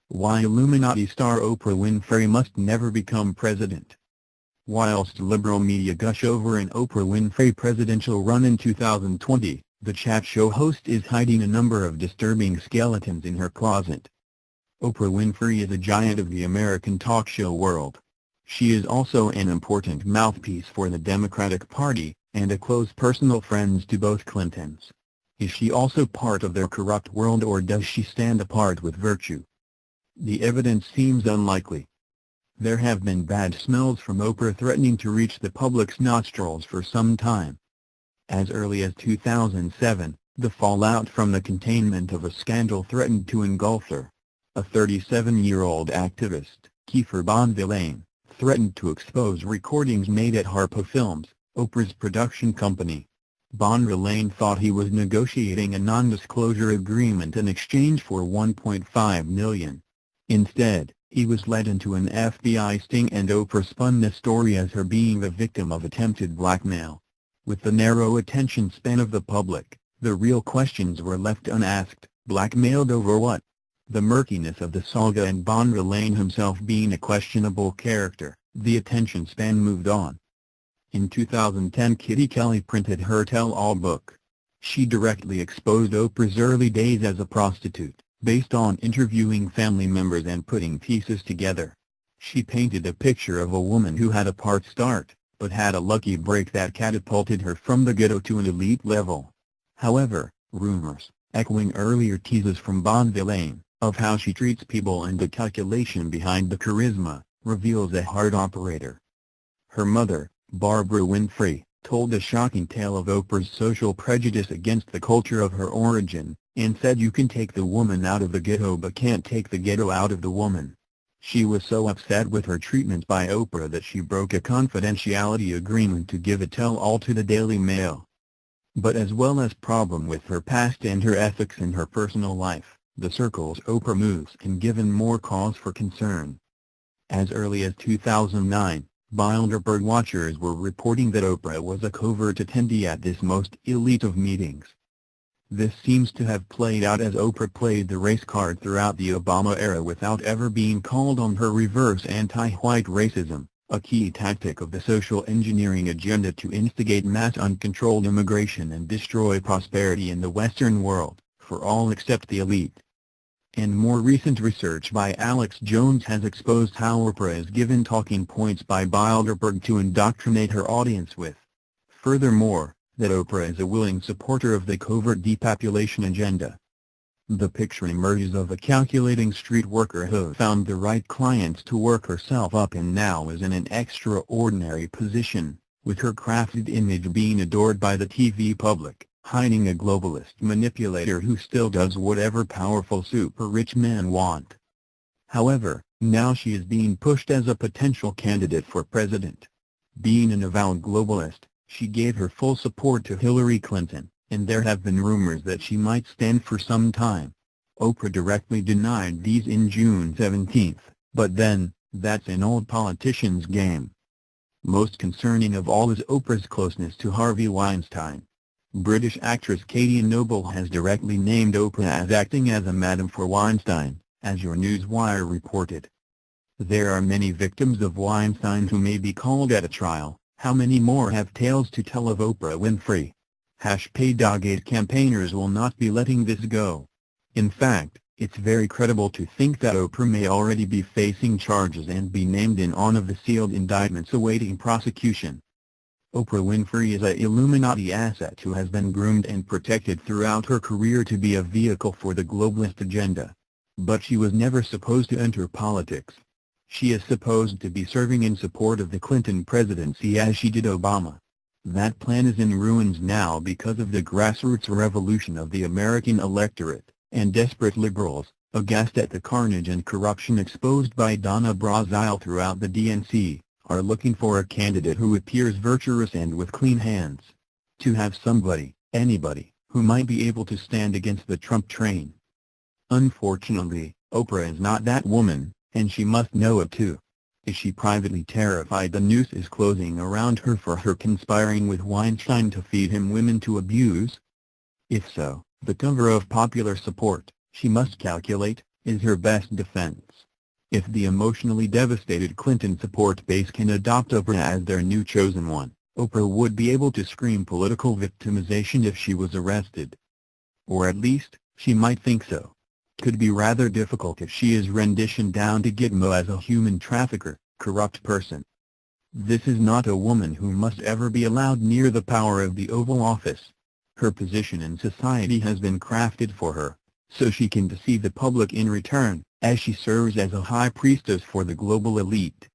Why Illuminati star Oprah Winfrey must never become president. Whilst liberal media gush over an Oprah Winfrey presidential run in 2020, the chat show host is hiding a number of disturbing skeletons in her closet. Oprah Winfrey is a giant of the American talk show world. She is also an important mouthpiece for the Democratic Party, and a close personal friend to both Clintons. Is she also part of their corrupt world, or does she stand apart with virtue? The evidence seems unlikely. There have been bad smells from Oprah threatening to reach the public's nostrils for some time. As early as 2007, the fallout from the containment of a scandal threatened to engulf her. A 37-year-old activist, Kiefer Bonvillain, threatened to expose recordings made at Harpo Films, Oprah's production company. Bonvillain thought he was negotiating a non-disclosure agreement in exchange for $1.5 million. Instead, he was led into an FBI sting, and Oprah spun the story as her being the victim of attempted blackmail. With the narrow attention span of the public, the real questions were left unasked. Blackmailed over what? The murkiness of the saga and Bonvillain himself being a questionable character, the attention span moved on. In 2010, Kitty Kelly printed her tell-all book. She directly exposed Oprah's early days as a prostitute, based on interviewing family members and putting pieces together. She painted a picture of a woman who had a part start, but had a lucky break that catapulted her from the ghetto to an elite level. However, rumors, echoing earlier teases from Bonvillain, of how she treats people and the calculation behind the charisma, reveals a hard operator. Her mother, Barbara Winfrey, told a shocking tale of Oprah's social prejudice against the culture of her origin, and said you can take the woman out of the ghetto but can't take the ghetto out of the woman. She was so upset with her treatment by Oprah that she broke a confidentiality agreement to give a tell-all to the Daily Mail. But as well as problem with her past and her ethics in her personal life, the circles Oprah moves can give more cause for concern. As early as 2009, Bilderberg watchers were reporting that Oprah was a covert attendee at this most elite of meetings. This seems to have played out as Oprah played the race card throughout the Obama era without ever being called on her reverse anti-white racism, a key tactic of the social engineering agenda to instigate mass uncontrolled immigration and destroy prosperity in the Western world, for all except the elite. And more recent research by Alex Jones has exposed how Oprah is given talking points by Bilderberg to indoctrinate her audience with. Furthermore, that Oprah is a willing supporter of the covert depopulation agenda. The picture emerges of a calculating street worker who found the right clients to work herself up and now is in an extraordinary position, with her crafted image being adored by the TV public, hiding a globalist manipulator who still does whatever powerful super-rich men want. However, now she is being pushed as a potential candidate for president. Being an avowed globalist, she gave her full support to Hillary Clinton, and there have been rumors that she might stand for some time. Oprah directly denied these in June 17, but then, that's an old politician's game. Most concerning of all is Oprah's closeness to Harvey Weinstein. British actress Katie Noble has directly named Oprah as acting as a madam for Weinstein, as your Newswire reported. There are many victims of Weinstein who may be called at a trial. How many more have tales to tell of Oprah Winfrey? #Paydogate campaigners will not be letting this go. In fact, it's very credible to think that Oprah may already be facing charges and be named in one of the sealed indictments awaiting prosecution. Oprah Winfrey is a Illuminati asset who has been groomed and protected throughout her career to be a vehicle for the globalist agenda. But she was never supposed to enter politics. She is supposed to be serving in support of the Clinton presidency as she did Obama. That plan is in ruins now because of the grassroots revolution of the American electorate, and desperate liberals, aghast at the carnage and corruption exposed by Donna Brazile throughout the DNC, are looking for a candidate who appears virtuous and with clean hands. To have somebody, anybody, who might be able to stand against the Trump train. Unfortunately, Oprah is not that woman, and she must know it too. Is she privately terrified the noose is closing around her for her conspiring with Weinstein to feed him women to abuse? If so, the cover of popular support, she must calculate, is her best defense. If the emotionally devastated Clinton support base can adopt Oprah as their new chosen one, Oprah would be able to scream political victimization if she was arrested. Or at least, she might think so. Could be rather difficult if she is renditioned down to Gitmo as a human trafficker, corrupt person. This is not a woman who must ever be allowed near the power of the Oval Office. Her position in society has been crafted for her, so she can deceive the public in return, as she serves as a high priestess for the global elite.